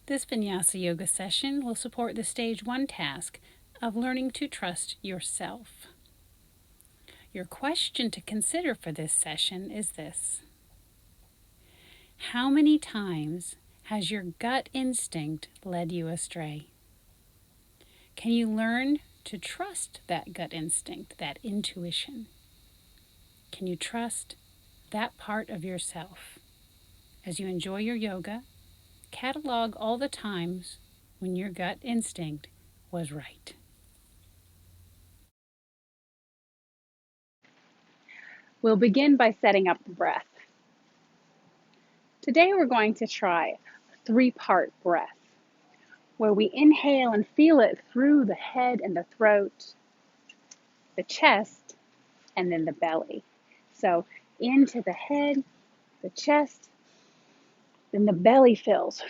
This Vinyasa yoga session will support the stage 1 task of learning to trust yourself. Your question to consider for this session is this: how many times has your gut instinct led you astray? Can you learn to trust that gut instinct, that intuition? Can you trust that part of yourself? As you enjoy your yoga, catalog all the times when your gut instinct was right. We'll begin by setting up the breath. Today we're going to try a 3-part breath, where we inhale and feel it through the head and the throat, the chest, and then the belly. So into the head, the chest, then the belly fills.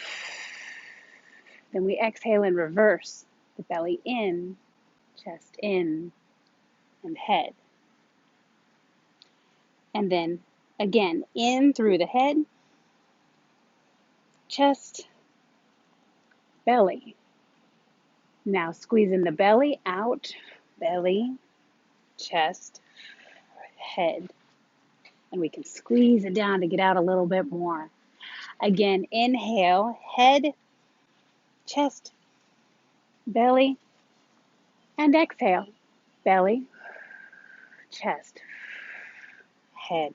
Then we exhale in reverse, the belly in, chest in, and head. And then again, in through the head, chest, belly. Now squeeze in the belly, out, belly, chest, head. And we can squeeze it down to get out a little bit more. Again, inhale, head, chest, belly, and exhale, belly, chest, head.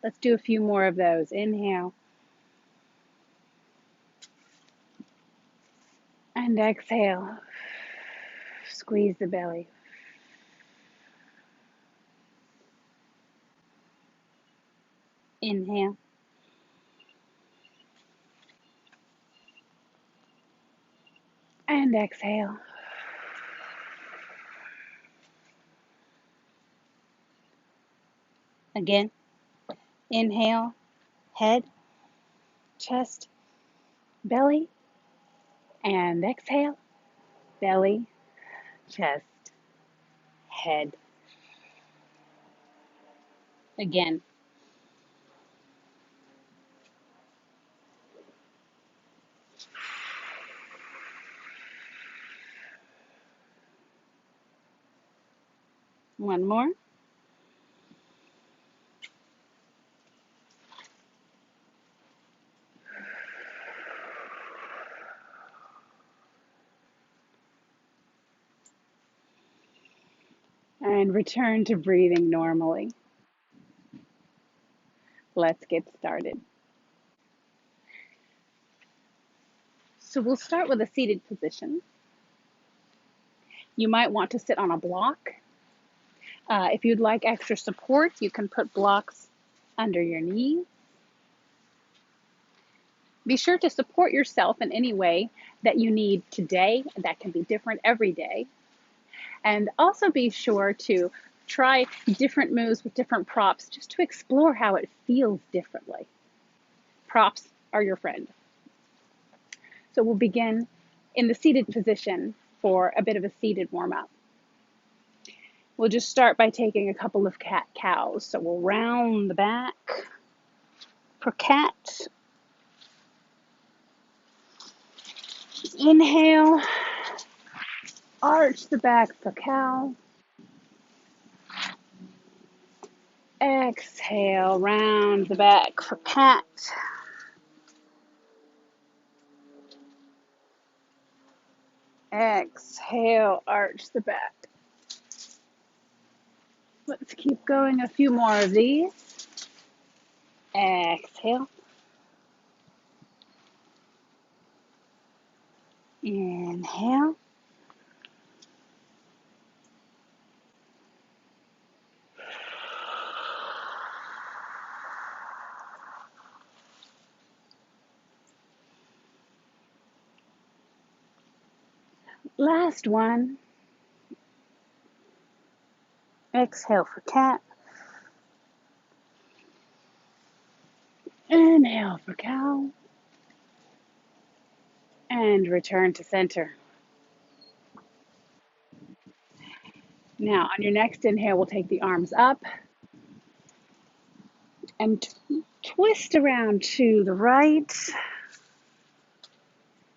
Let's do a few more of those. Inhale, and exhale. Squeeze the belly. Inhale. And exhale. Again, inhale, head, chest, belly, and exhale, belly, chest, head. Again. One more. And return to breathing normally. Let's get started. So we'll start with a seated position. You might want to sit on a block. If you'd like extra support, you can put blocks under your knees. Be sure to support yourself in any way that you need today. That can be different every day. And also be sure to try different moves with different props just to explore how it feels differently. Props are your friend. So we'll begin in the seated position for a bit of a seated warm-up. We'll just start by taking a couple of cat-cows. So we'll round the back for cat. Inhale, arch the back for cow. Exhale, round the back for cat. Exhale, arch the back. Let's keep going, a few more of these. Exhale. Inhale. Last one. Exhale for cat. Inhale for cow. And return to center. Now, on your next inhale, we'll take the arms up and twist around to the right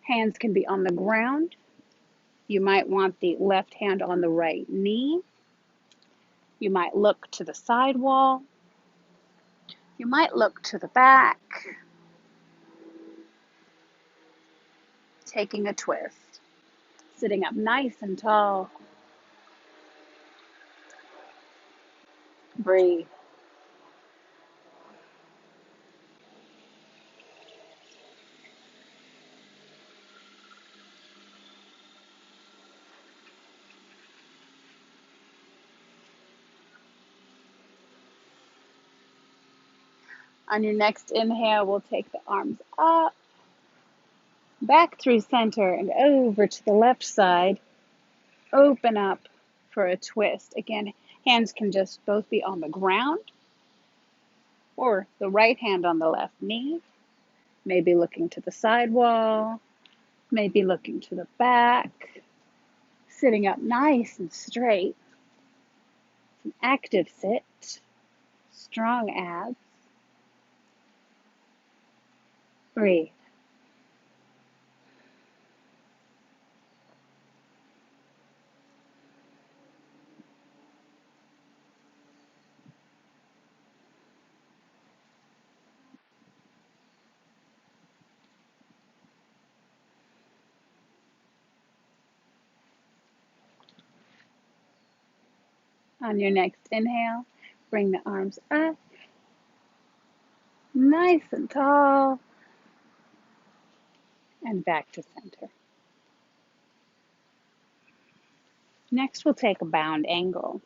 Hands can be on the ground. You might want the left hand on the right knee. You might look to the side wall. You might look to the back. Taking a twist. Sitting up nice and tall. Breathe. On your next inhale, we'll take the arms up, back through center and over to the left side. Open up for a twist. Again, hands can just both be on the ground or the right hand on the left knee. Maybe looking to the side wall, maybe looking to the back. Sitting up nice and straight. It's an active sit. Strong abs. Breathe. On your next inhale, bring the arms up, nice and tall, and back to center. Next, we'll take a bound angle.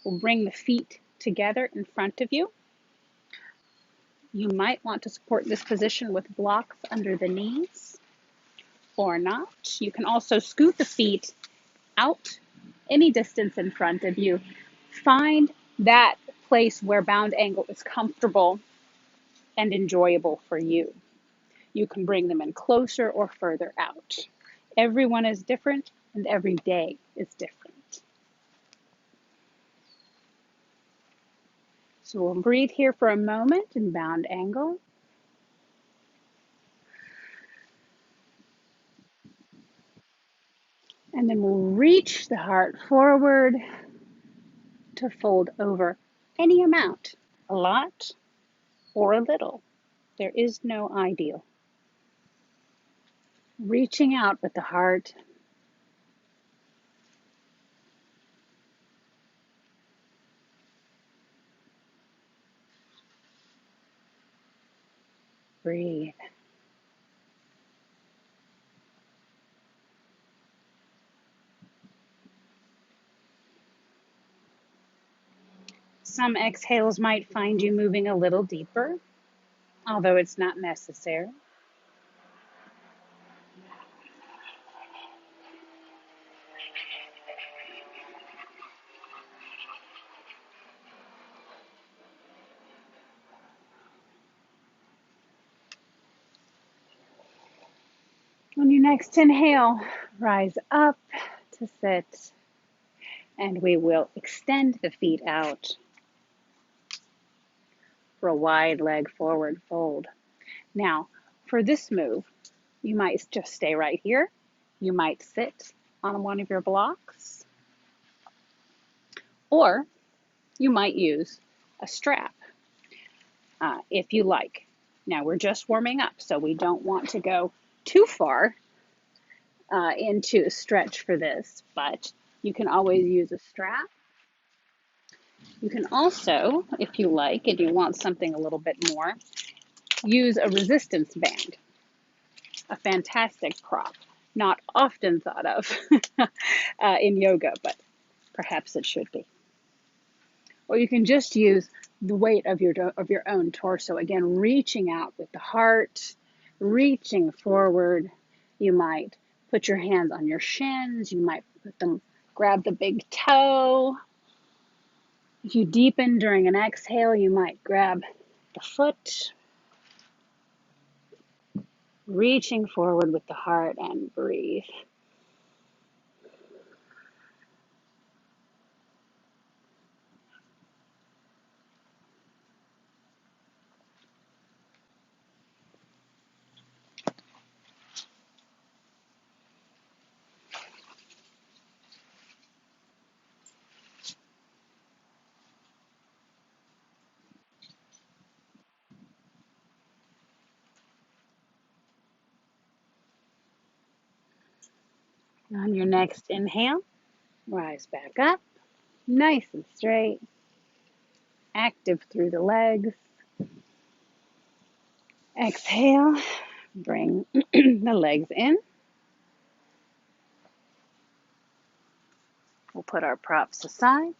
We'll bring the feet together in front of you. You might want to support this position with blocks under the knees or not. You can also scoot the feet out any distance in front of you. Find that place where bound angle is comfortable and enjoyable for you. You can bring them in closer or further out. Everyone is different and every day is different. So we'll breathe here for a moment in bound angle. And then we'll reach the heart forward to fold over any amount, a lot or a little. There is no ideal. Reaching out with the heart. Breathe. Some exhales might find you moving a little deeper, although it's not necessary. On your next inhale, rise up to sit, and we will extend the feet out for a wide leg forward fold. Now, for this move, you might just stay right here. You might sit on one of your blocks, or you might use a strap if you like. Now, we're just warming up, so we don't want to go too far into a stretch for this, but you can always use a strap. You can also, if you like, and you want something a little bit more, use a resistance band, a fantastic prop, not often thought of in yoga, but perhaps it should be. Or you can just use the weight of your own torso. Again, reaching out with the heart, reaching forward. You might put your hands on your shins. You might grab the big toe. If you deepen during an exhale, you might grab the foot. Reaching forward with the heart and breathe. On your next inhale, rise back up, nice and straight, active through the legs. Exhale, bring the legs in. We'll put our props aside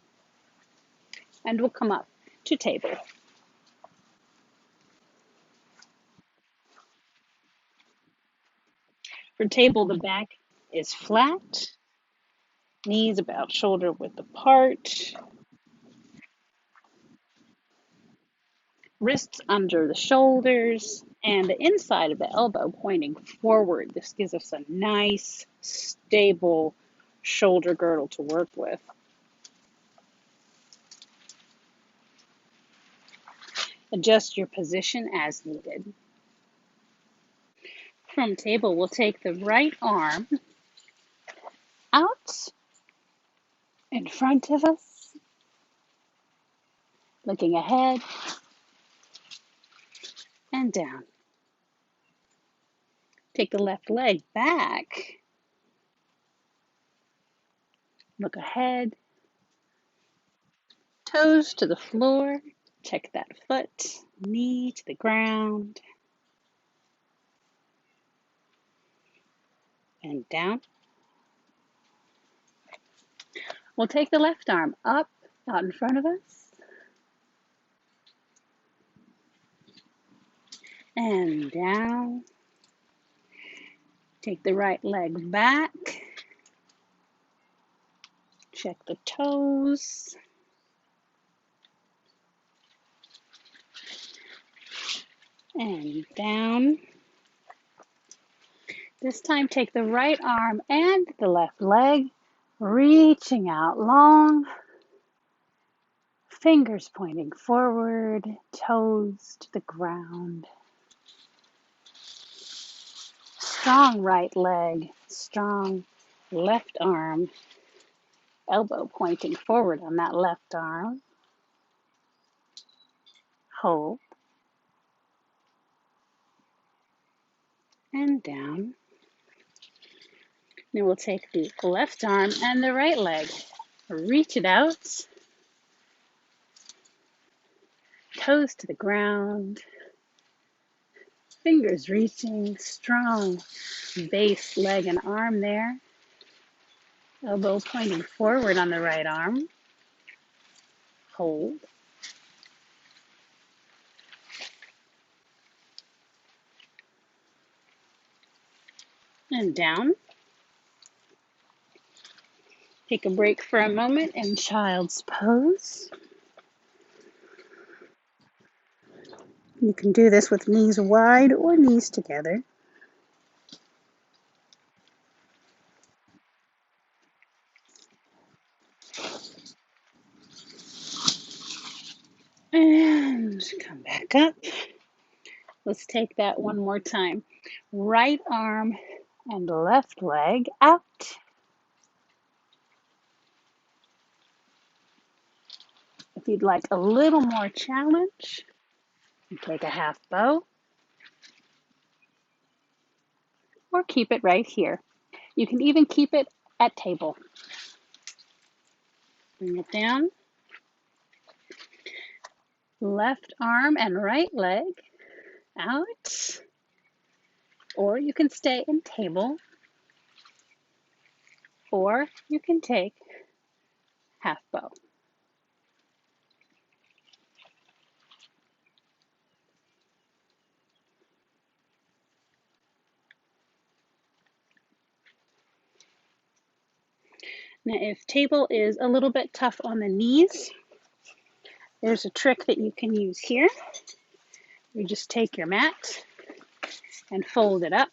and we'll come up to table. For table, the back is flat, knees about shoulder width apart, wrists under the shoulders, and the inside of the elbow pointing forward. This gives us a nice, stable shoulder girdle to work with. Adjust your position as needed. From table, we'll take the right arm out in front of us, looking ahead and down. Take the left leg back, look ahead, toes to the floor, check that foot, knee to the ground, and down. We'll take the left arm up, out in front of us, and down. Take the right leg back, check the toes, and down. This time, take the right arm and the left leg, reaching out long, fingers pointing forward, toes to the ground. Strong right leg, strong left arm, elbow pointing forward on that left arm. Hold. And down. Then we'll take the left arm and the right leg. Reach it out. Toes to the ground. Fingers reaching. Strong base leg and arm there. Elbow pointing forward on the right arm. Hold. And down. Take a break for a moment in child's pose. You can do this with knees wide or knees together. And come back up. Let's take that one more time. Right arm and left leg out. If you'd like a little more challenge, you take a half bow or keep it right here. You can even keep it at table. Bring it down. Left arm and right leg out. Or you can stay in table. Or you can take half bow. Now, if table is a little bit tough on the knees, there's a trick that you can use here. You just take your mat and fold it up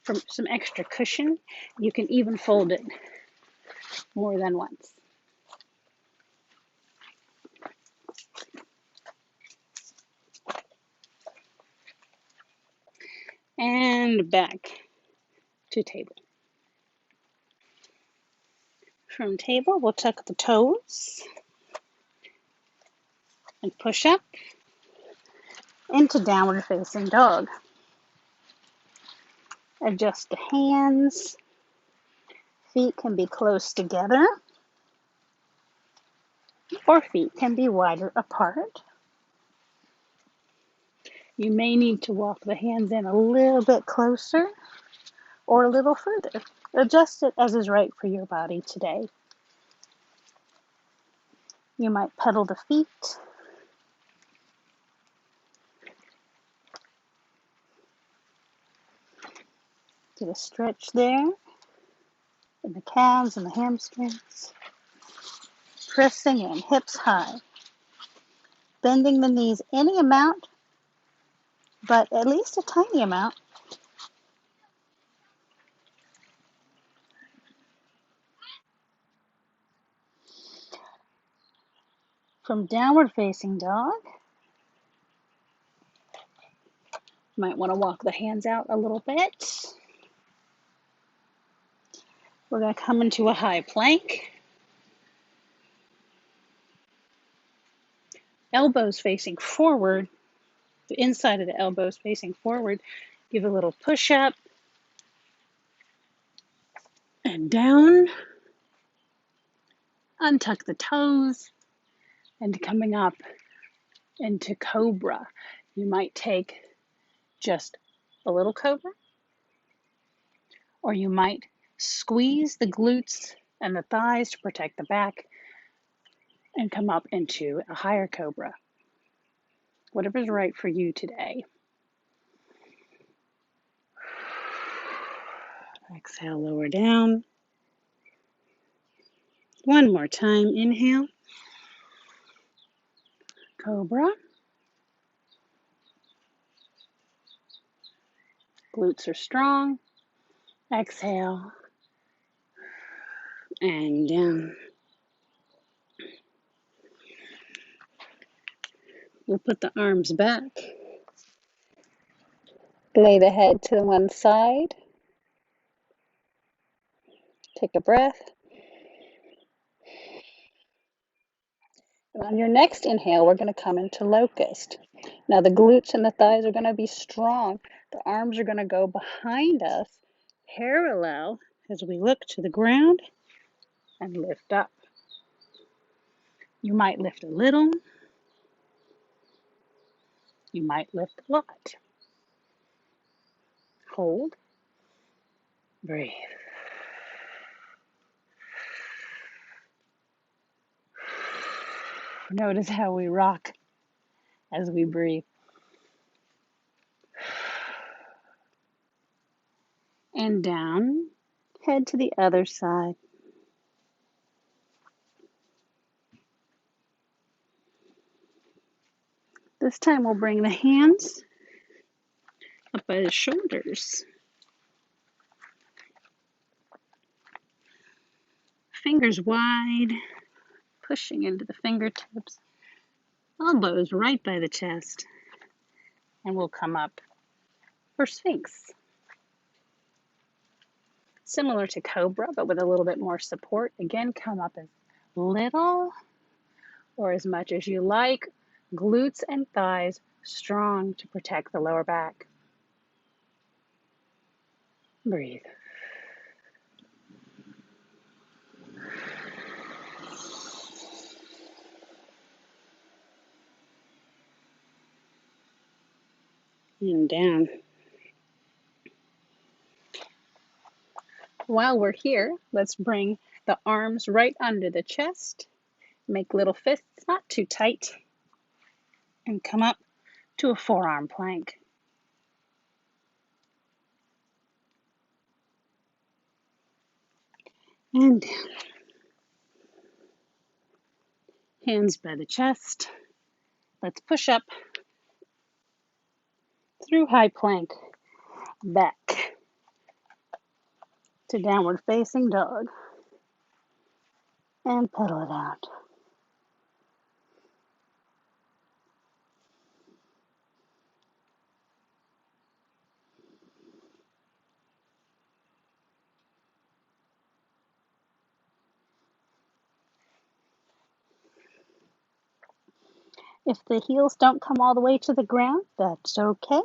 for some extra cushion. You can even fold it more than once. And back to table. From table, we'll tuck the toes and push up into downward facing dog. Adjust the hands Feet can be close together, or feet can be wider apart. You may need to walk the hands in a little bit closer or a little further. Adjust it as is right for your body today. You might pedal the feet. Get a stretch there in the calves and the hamstrings. Pressing in, hips high. Bending the knees any amount, but at least a tiny amount. From downward facing dog, you might want to walk the hands out a little bit. We're going to come into a high plank. Elbows facing forward, the inside of the elbows facing forward. Give a little push up and down. Untuck the toes and coming up into cobra. You might take just a little cobra, or you might squeeze the glutes and the thighs to protect the back and come up into a higher cobra. Whatever's right for you today. Exhale, lower down. One more time, inhale. Cobra. Glutes are strong. Exhale. And down. We'll put the arms back. Lay the head to one side. Take a breath. And on your next inhale, we're going to come into locust. Now the glutes and the thighs are going to be strong. The arms are going to go behind us, parallel as we look to the ground and lift up. You might lift a little. You might lift a lot. Hold. Breathe. Notice how we rock as we breathe. And down. Head to the other side. This time we'll bring the hands up by the shoulders. Fingers wide, pushing into the fingertips. Elbows right by the chest. And we'll come up for Sphinx. Similar to Cobra, but with a little bit more support. Again, come up as little or as much as you like. Glutes and thighs strong to protect the lower back. Breathe. And down. While we're here, let's bring the arms right under the chest. Make little fists, not too tight. And come up to a forearm plank. And down. Hands by the chest. Let's push up through high plank, back to downward facing dog. And pedal it out. If the heels don't come all the way to the ground, that's okay.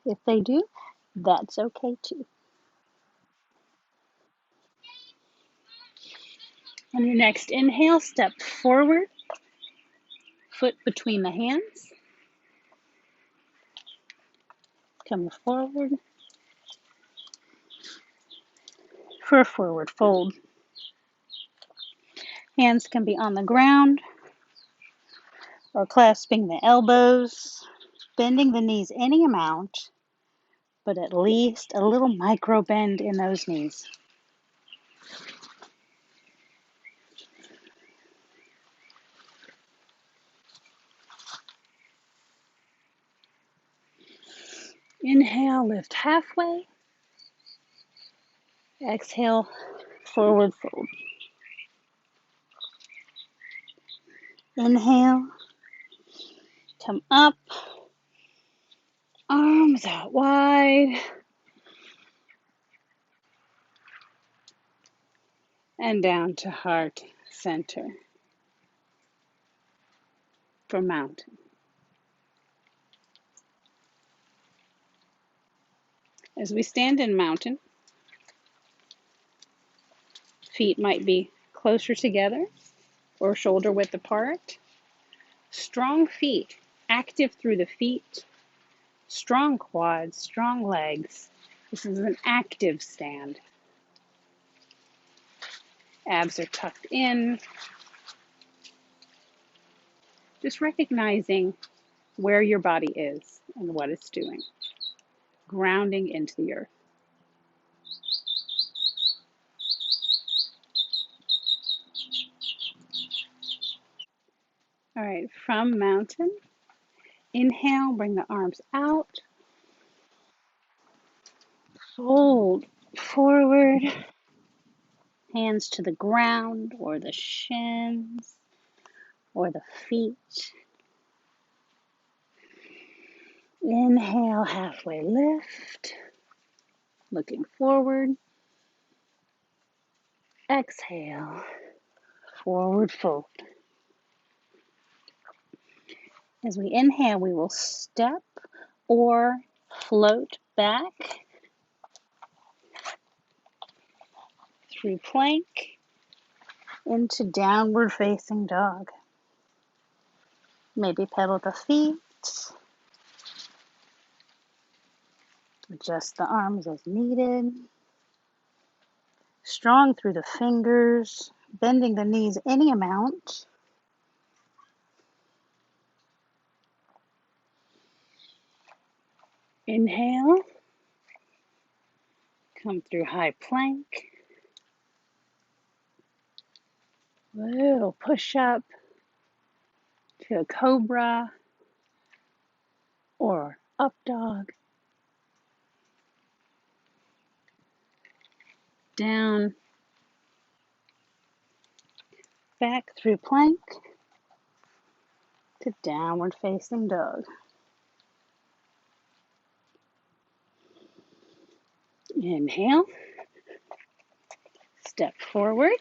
If they do, that's okay too. On your next inhale, step forward, foot between the hands. Come forward for a forward fold. Hands can be on the ground or clasping the elbows, bending the knees any amount, but at least a little micro bend in those knees. Inhale, lift halfway. Exhale, forward fold. Inhale, come up, arms out wide, and down to heart center for mountain. As we stand in mountain, feet might be closer together or shoulder width apart. Strong feet, active through the feet, strong quads, strong legs. This is an active stand. Abs are tucked in. Just recognizing where your body is and what it's doing. Grounding into the earth. All right, from mountain, inhale, bring the arms out. Fold forward, hands to the ground or the shins or the feet. Inhale, halfway lift, looking forward. Exhale, forward fold. As we inhale, we will step or float back through plank into downward facing dog. Maybe pedal the feet, adjust the arms as needed. Strong through the fingers, bending the knees any amount. Inhale, come through high plank. Little push up to a cobra or up dog. Down, back through plank to downward facing dog. Inhale, step forward.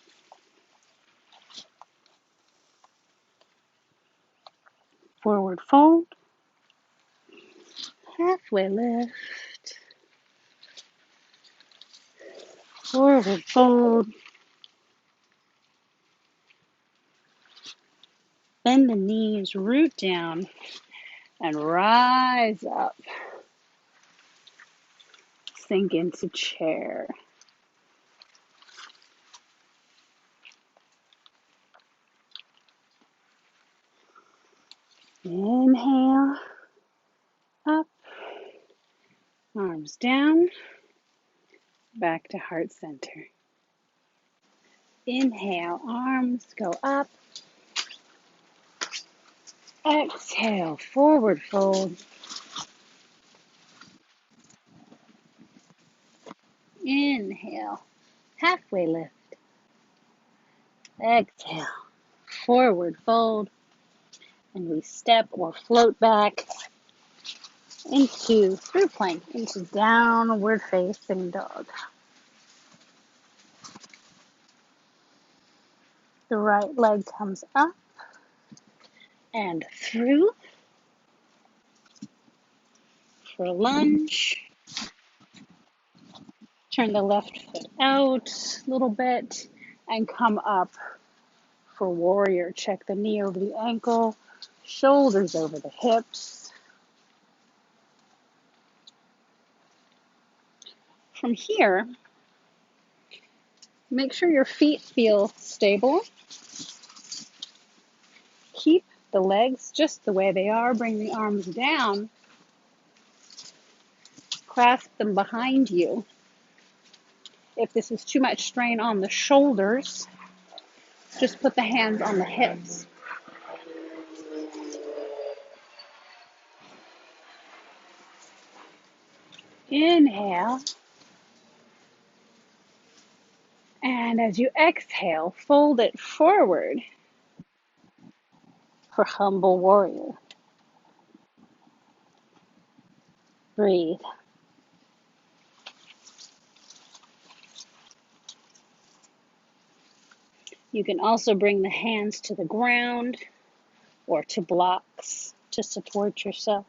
Forward fold, halfway lift, forward fold, bend the knees, root down, and rise up. Sink into chair. Inhale, up, arms down, back to heart center. Inhale, arms go up. Exhale, forward fold. Inhale, halfway lift. Exhale, forward fold. And we step or float back into through plank, into downward facing dog. The right leg comes up and through for a lunge. Turn the left foot out a little bit and come up For warrior, check the knee over the ankle, shoulders over the hips. From here, make sure your feet feel stable. Keep the legs just the way they are. Bring the arms down. Clasp them behind you. If this is too much strain on the shoulders, just put the hands on the hips. Inhale. And as you exhale, fold it forward for humble warrior. Breathe. You can also bring the hands to the ground or to blocks to support yourself.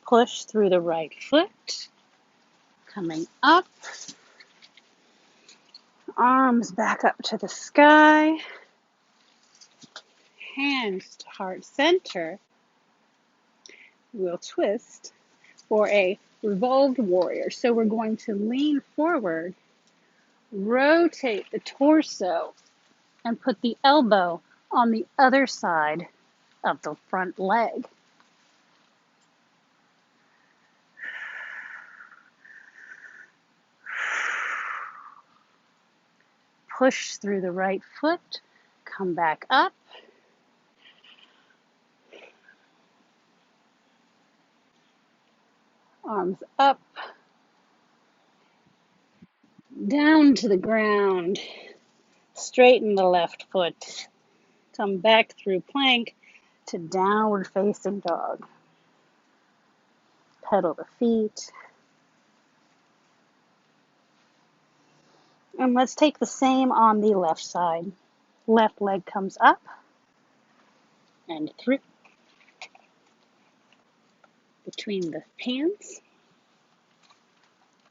Push through the right foot, coming up. Arms back up to the sky. Hands to heart center. We'll twist for a revolved warrior. So we're going to lean forward, rotate the torso, and put the elbow on the other side of the front leg. Push through the right foot, come back up. Arms up, down to the ground. Straighten the left foot. Come back through plank to downward facing dog. Pedal the feet. And let's take the same on the left side. Left leg comes up and through. Between the hands.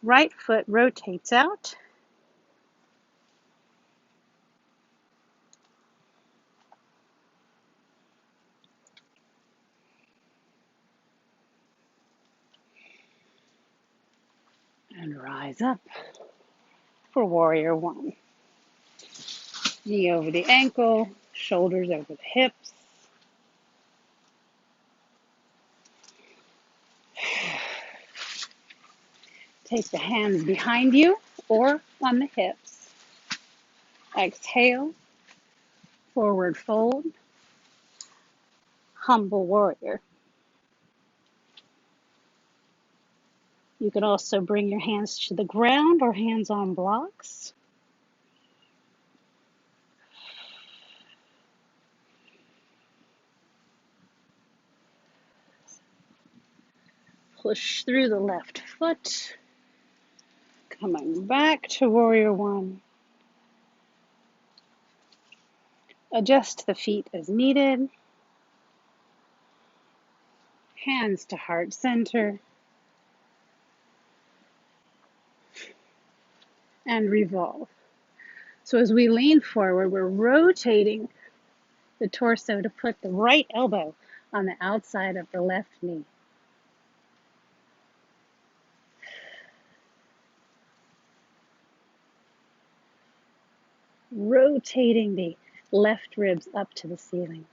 Right foot rotates out. And rise up for warrior one. Knee over the ankle, shoulders over the hips. Take the hands behind you or on the hips. Exhale, forward fold, humble warrior. You can also bring your hands to the ground or hands on blocks. Push through the left foot. Coming back to warrior one. Adjust the feet as needed. Hands to heart center. And revolve. So as we lean forward, we're rotating the torso to put the right elbow on the outside of the left knee. Rotating the left ribs up to the ceiling.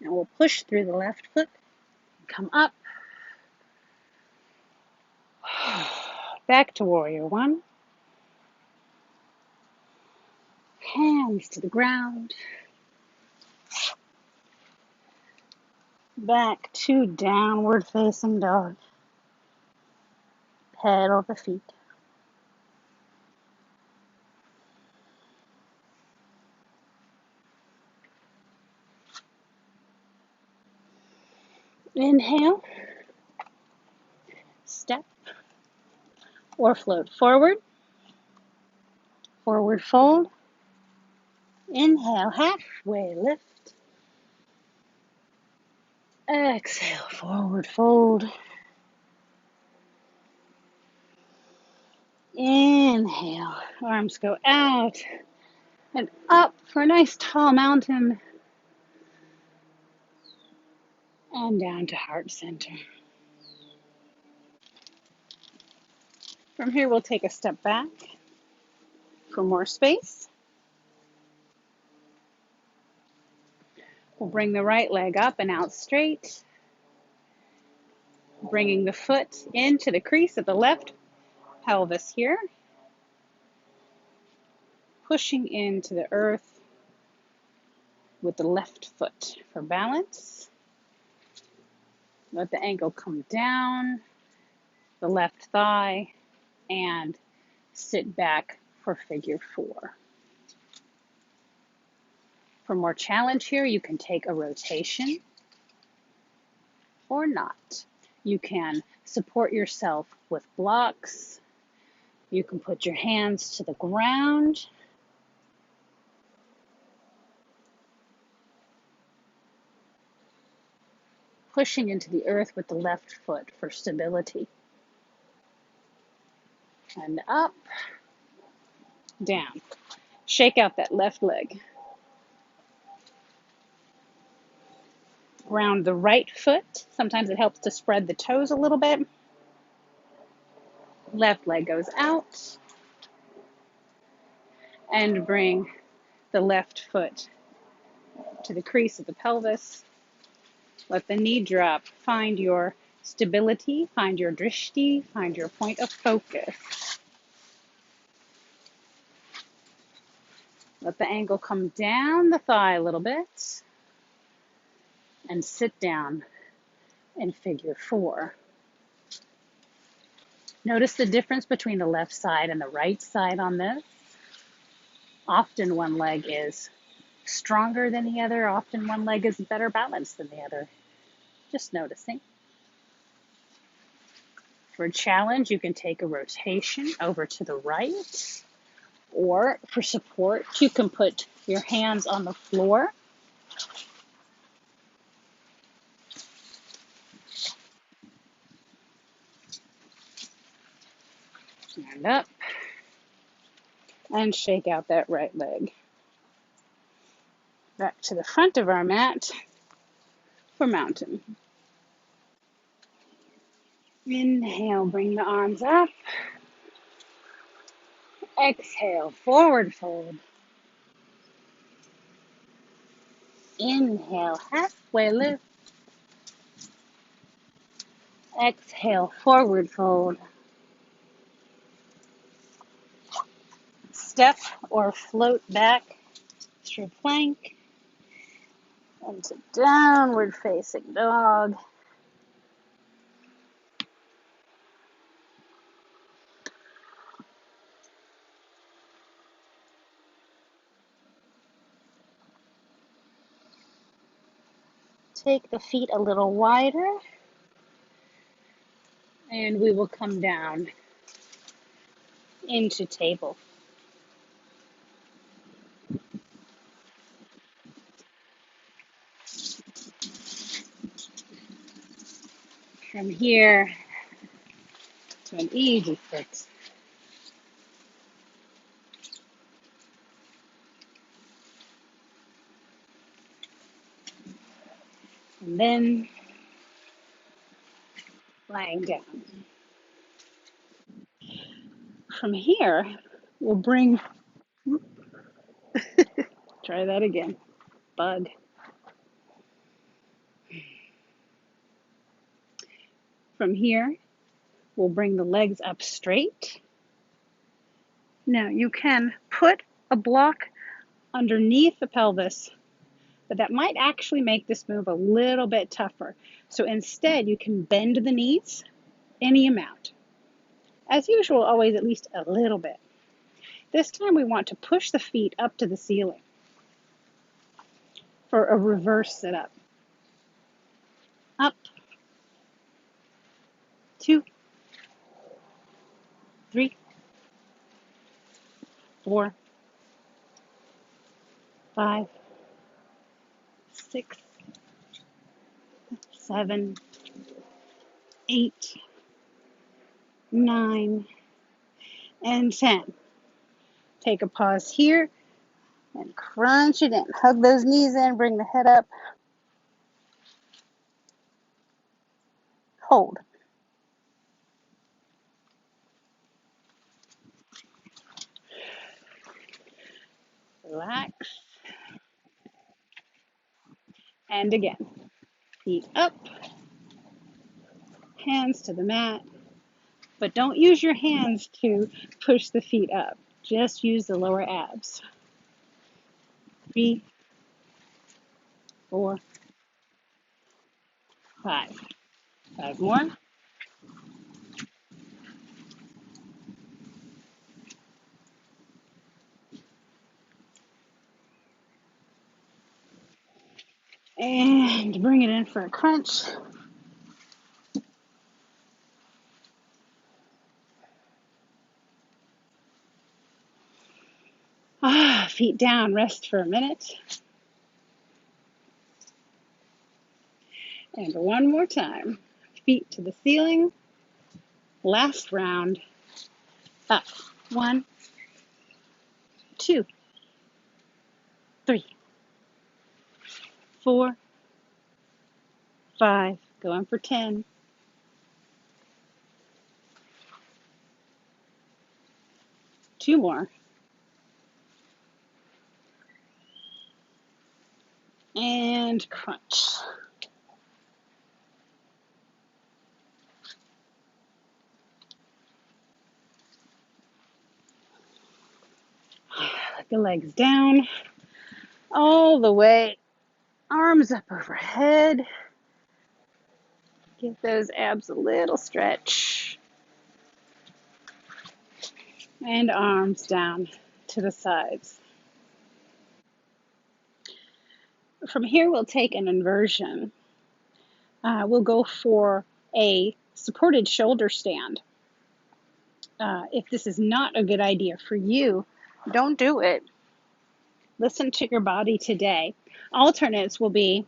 Now we'll push through the left foot, come up, back to warrior one. Hands to the ground. Back to downward facing dog. Pedal the feet. Inhale, step or float forward, forward fold. Inhale, halfway lift. Exhale, forward fold. Inhale, Inhale, arms go out and up for a nice tall mountain and down to heart center. From here, we'll take a step back for more space. We'll bring the right leg up and out straight, bringing the foot into the crease of the left pelvis here, pushing into the earth with the left foot for balance. Let the ankle come down, the left thigh, and sit back for figure 4. For more challenge here, you can take a rotation or not. You can support yourself with blocks. You can put your hands to the ground. Pushing into the earth with the left foot for stability. And up, down. Shake out that left leg. Ground the right foot. Sometimes it helps to spread the toes a little bit. Left leg goes out. And bring the left foot to the crease of the pelvis. Let the knee drop. Find your stability, find your drishti, find your point of focus. Let the ankle come down the thigh a little bit and sit down in figure 4. Notice the difference between the left side and the right side on this. Often one leg is stronger than the other. Often one leg is better balanced than the other. Just noticing. For a challenge, you can take a rotation over to the right. Or for support, you can put your hands on the floor. Stand up. And shake out that right leg. Back to the front of our mat for mountain. Inhale, bring the arms up. Exhale, forward fold. Inhale, halfway lift. Exhale, forward fold. Step or float back through plank into downward facing dog. Take the feet a little wider, and we will come down into table. From here to an easy sit. And then lying down. From here, we'll bring, try that again, bug. From here, we'll bring the legs up straight. Now you can put a block underneath the pelvis, but that might actually make this move a little bit tougher. So instead, you can bend the knees any amount. As usual, always at least a little bit. This time we want to push the feet up to the ceiling for a reverse sit-up. Up, 2, 3, 4, 5, 6, 7, 8, 9, and 10. Take a pause here and crunch it in. Hug those knees in, bring the head up. Hold. Relax. And again. Feet up. Hands to the mat. But don't use your hands to push the feet up. Just use the lower abs. 3, 4, 5. 5 more. And bring it in for a crunch. Feet down, rest for a minute. And one more time. Feet to the ceiling. Last round. Up. 1, 2, 3, 4, 5. Going for 10. 2 more. And crunch. Let the legs down. All the way. Arms up overhead. Give those abs a little stretch. And arms down to the sides. From here, we'll take an inversion. We'll go for a supported shoulder stand. If this is not a good idea for you, don't do it. Listen to your body today. Alternates will be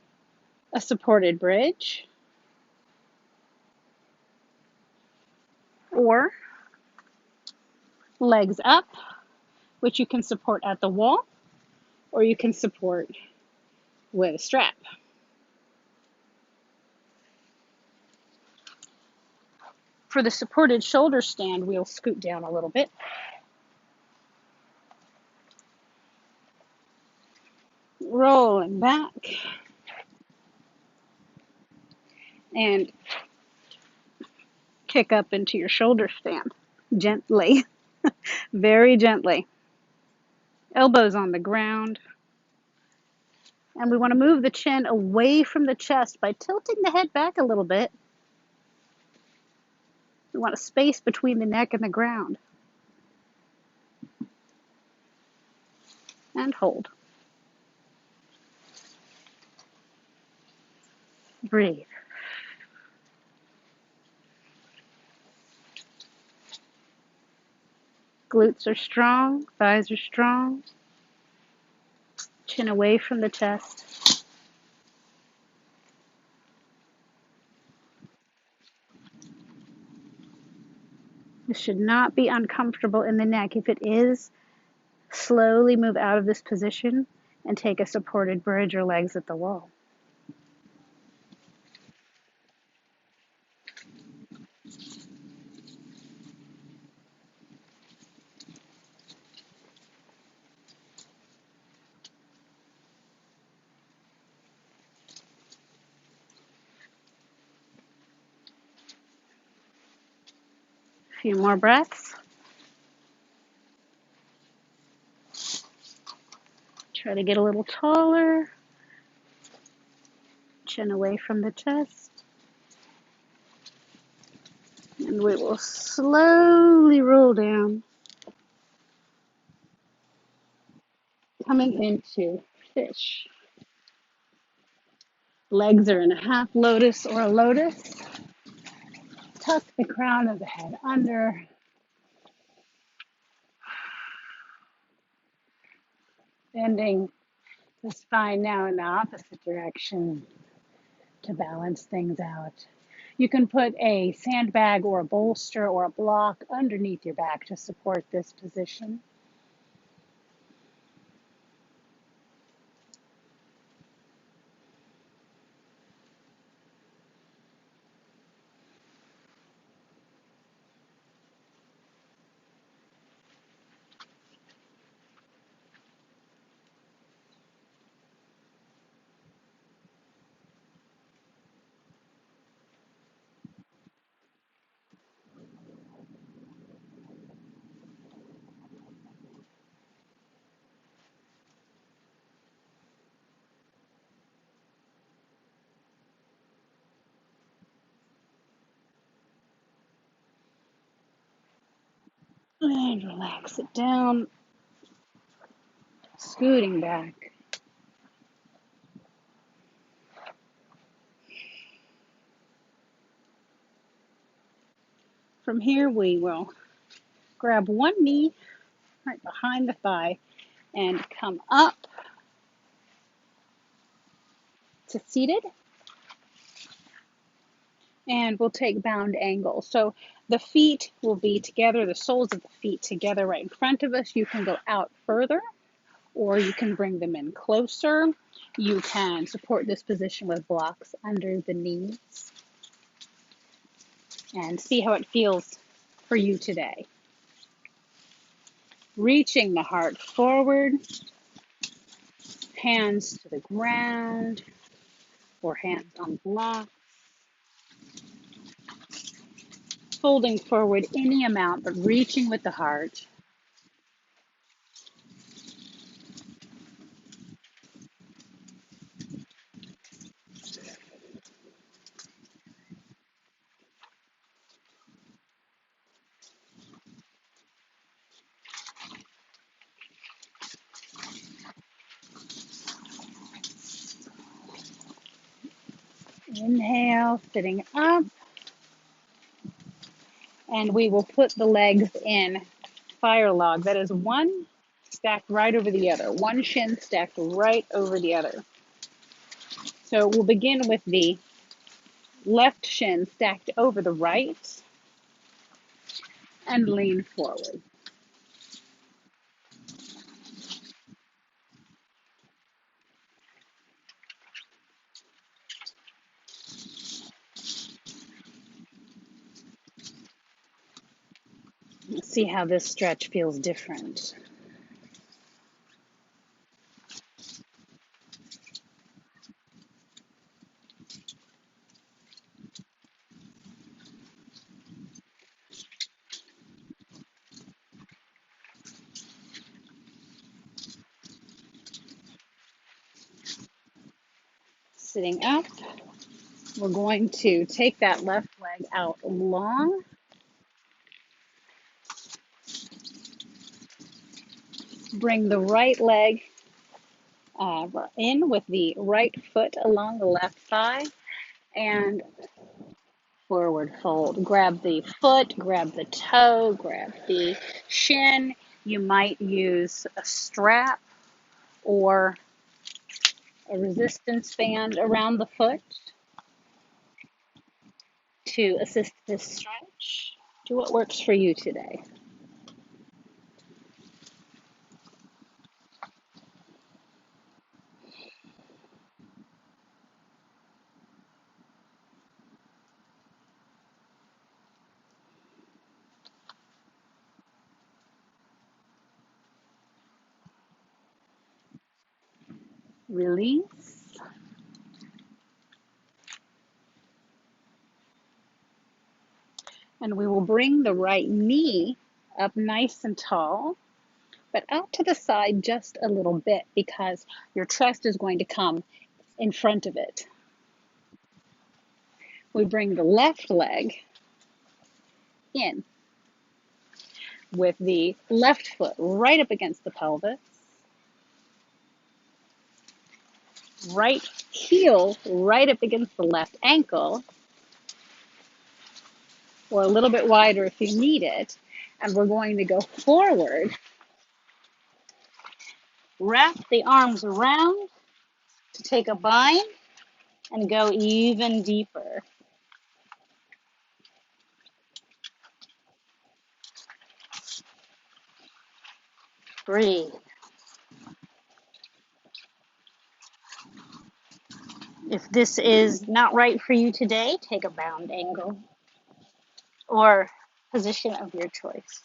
a supported bridge or legs up, which you can support at the wall or you can support with a strap. For the supported shoulder stand, we'll scoot down a little bit. Rolling back. And kick up into your shoulder stand. Gently. Very gently. Elbows on the ground. And we want to move the chin away from the chest by tilting the head back a little bit. We want a space between the neck and the ground. And hold. Breathe. Glutes are strong, thighs are strong. Chin away from the chest. This should not be uncomfortable in the neck. If it is, slowly move out of this position and take a supported bridge or legs at the wall. A few more breaths. Try to get a little taller. Chin away from the chest. And we will slowly roll down, coming into fish. Legs are in a half lotus or a lotus. Tuck the crown of the head under. Bending the spine now in the opposite direction to balance things out. You can put a sandbag or a bolster or a block underneath your back to support this position. And relax it down, scooting back. From here, we will grab one knee right behind the thigh and come up to seated. And we'll take bound angle. So the feet will be together, the soles of the feet together right in front of us. You can go out further, or you can bring them in closer. You can support this position with blocks under the knees and see how it feels for you today. Reaching the heart forward, hands to the ground or hands on blocks. Folding forward any amount, but reaching with the heart. Inhale, sitting up. And we will put the legs in fire log. That is one stacked right over the other. One shin stacked right over the other. So we'll begin with the left shin stacked over the right and lean forward. Let's see how this stretch feels different. Sitting up, we're going to take that left leg out long. Bring the right leg in with the right foot along the left thigh and forward fold. Grab the foot, grab the toe, grab the shin. You might use a strap or a resistance band around the foot to assist this stretch. Do what works for you today. Release. And we will bring the right knee up nice and tall, but out to the side just a little bit because your chest is going to come in front of it. We bring the left leg in with the left foot right up against the pelvis. Right heel right up against the left ankle, or a little bit wider if you need it. And we're going to go forward, wrap the arms around to take a bind, and go even deeper. Breathe. If this is not right for you today, take a bound angle or position of your choice.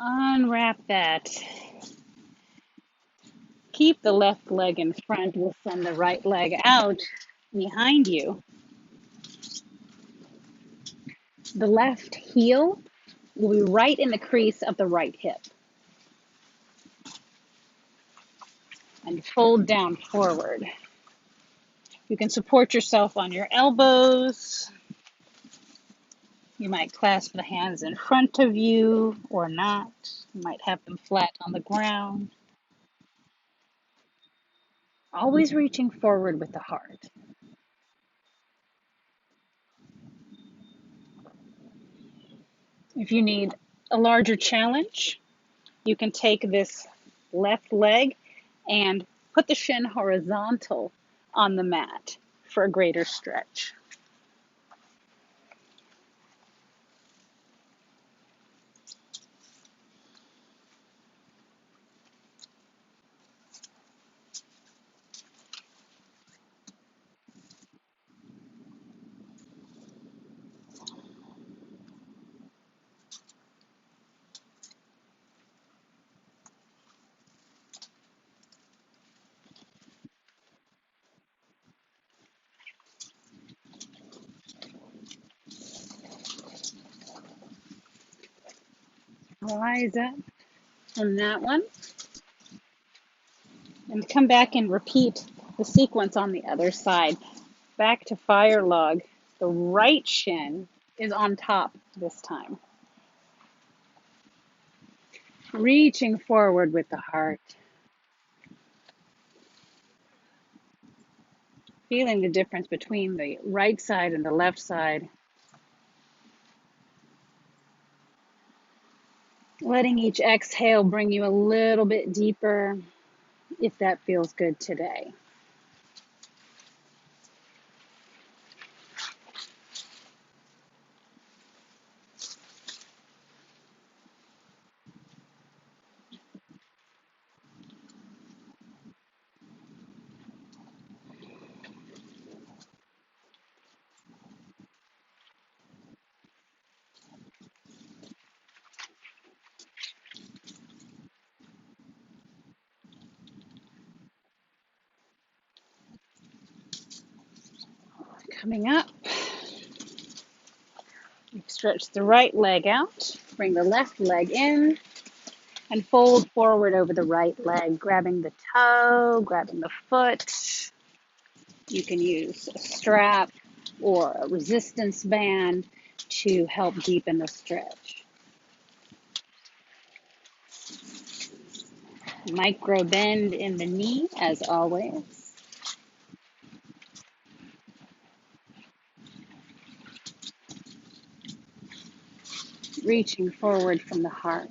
Unwrap that Keep the left leg in front. We'll send the right leg out behind you. The left heel will be right in the crease of the right hip. And fold down forward. You can support yourself on your elbows. You might clasp the hands in front of you or not. You might have them flat on the ground. Always reaching forward with the heart. If you need a larger challenge, you can take this left leg and put the shin horizontal on the mat for a greater stretch. Rise up from that one and come back and repeat the sequence on the other side. Back to fire log. The right shin is on top this time. Reaching forward with the heart. Feeling the difference between the right side and the left side. Letting each exhale bring you a little bit deeper if that feels good today. Coming up, stretch the right leg out, bring the left leg in, and fold forward over the right leg, grabbing the toe, grabbing the foot. You can use a strap or a resistance band to help deepen the stretch. Micro bend in the knee as always. Reaching forward from the heart.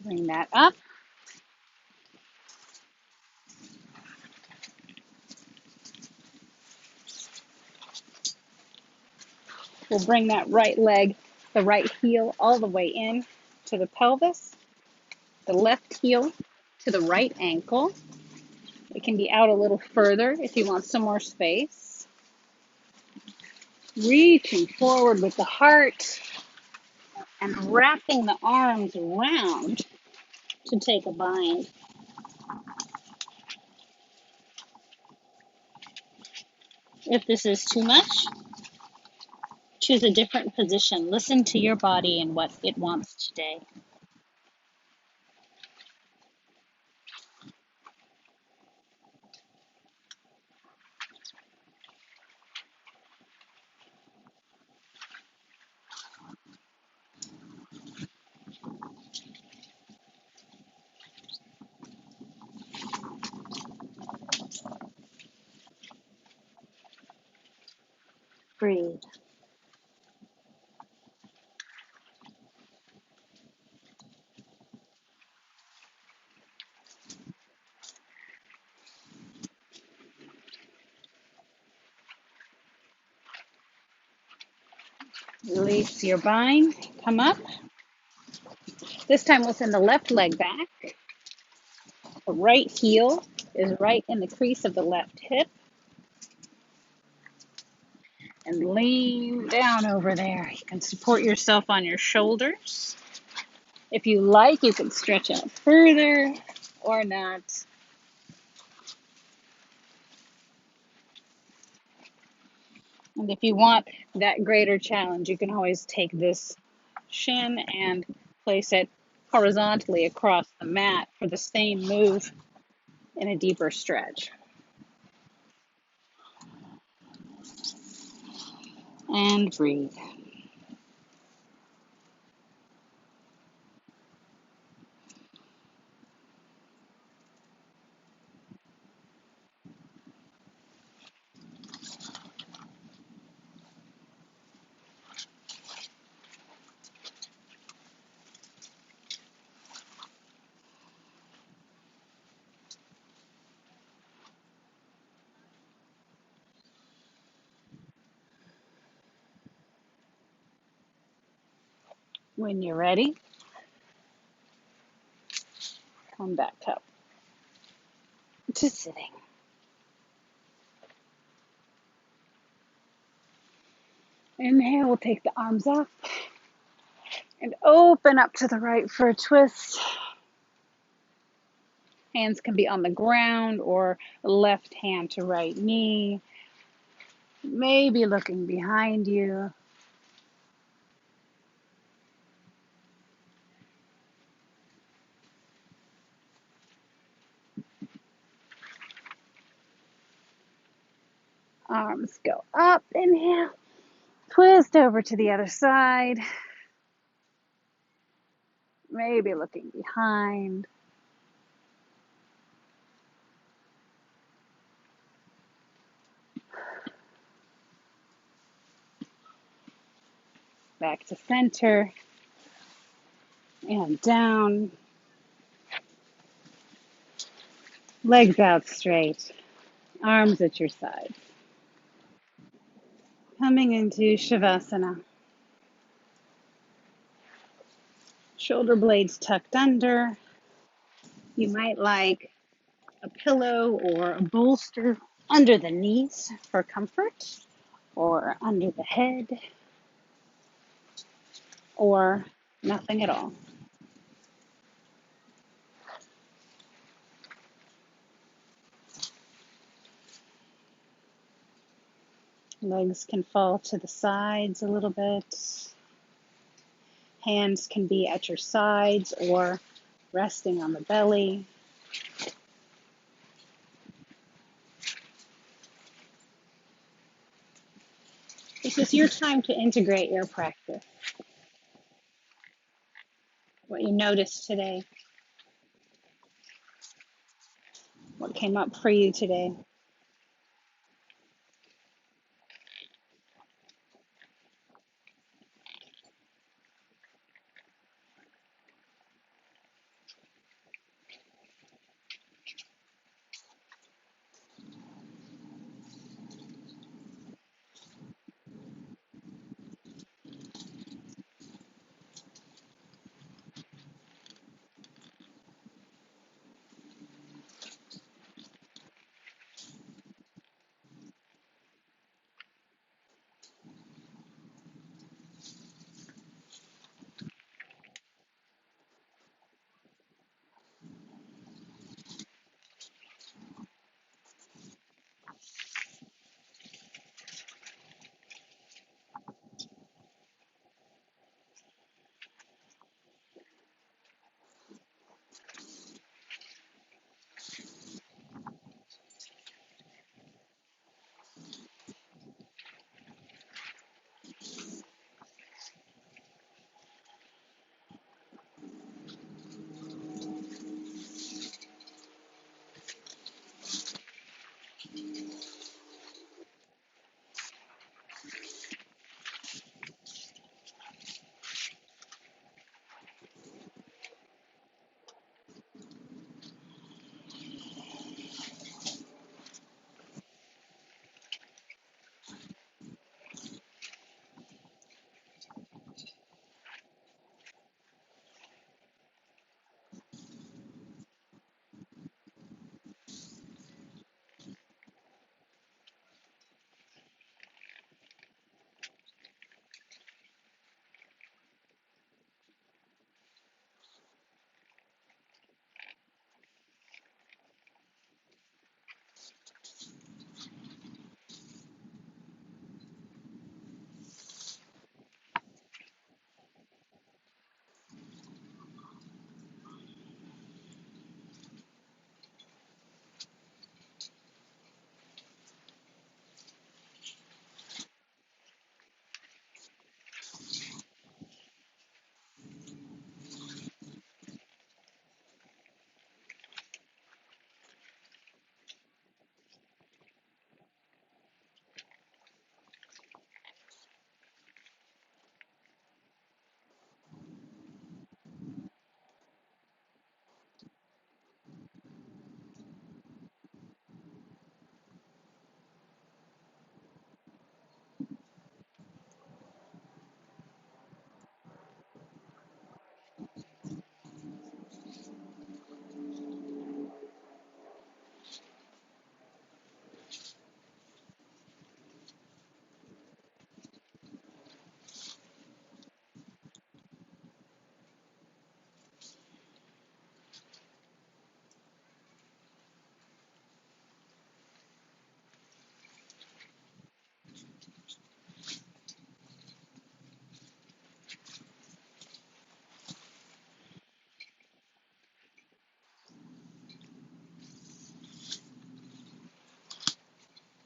Bring that up. We'll bring that right leg, the right heel all the way in to the pelvis, the left heel to the right ankle. It can be out a little further if you want some more space. Reaching forward with the heart and wrapping the arms around to take a bind. If this is too much, choose a different position. Listen to your body and what it wants today. Breathe. Release your bind. Come up. This time we'll send the left leg back. The right heel is right in the crease of the left hip. And lean down over there. You can support yourself on your shoulders. If you like, you can stretch out further or not. And if you want that greater challenge, you can always take this shin and place it horizontally across the mat for the same move in a deeper stretch. And breathe. When you're ready, come back up to sitting. Inhale, we'll take the arms up and open up to the right for a twist. Hands can be on the ground or left hand to right knee. Maybe looking behind you. Arms go up, inhale. Twist over to the other side. Maybe looking behind. Back to center. And down. Legs out straight. Arms at your sides. Coming into Shavasana. Shoulder blades tucked under. You might like a pillow or a bolster under the knees for comfort, or under the head, or nothing at all. Legs can fall to the sides a little bit. Hands can be at your sides or resting on the belly. This is your time to integrate your practice. What you noticed today. What came up for you today.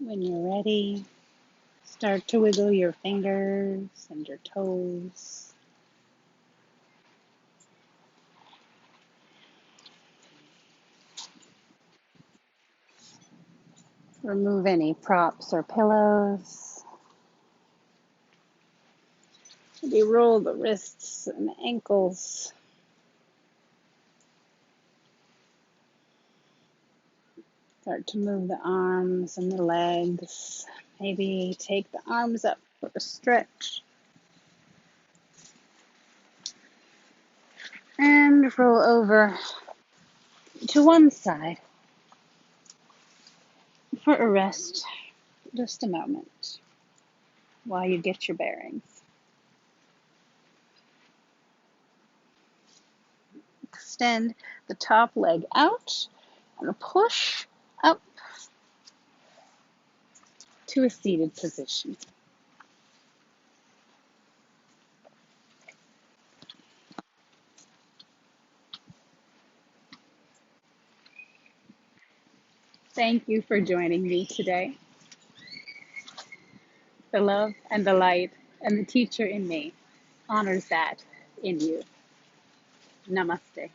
When you're ready, start to wiggle your fingers and your toes. Remove any props or pillows. Maybe roll the wrists and ankles. Start to move the arms and the legs. Maybe take the arms up for a stretch. And roll over to one side for a rest. Just a moment while you get your bearings. Extend the top leg out and push up to a seated position. Thank you for joining me today. The love and the light and the teacher in me honors that in you. Namaste.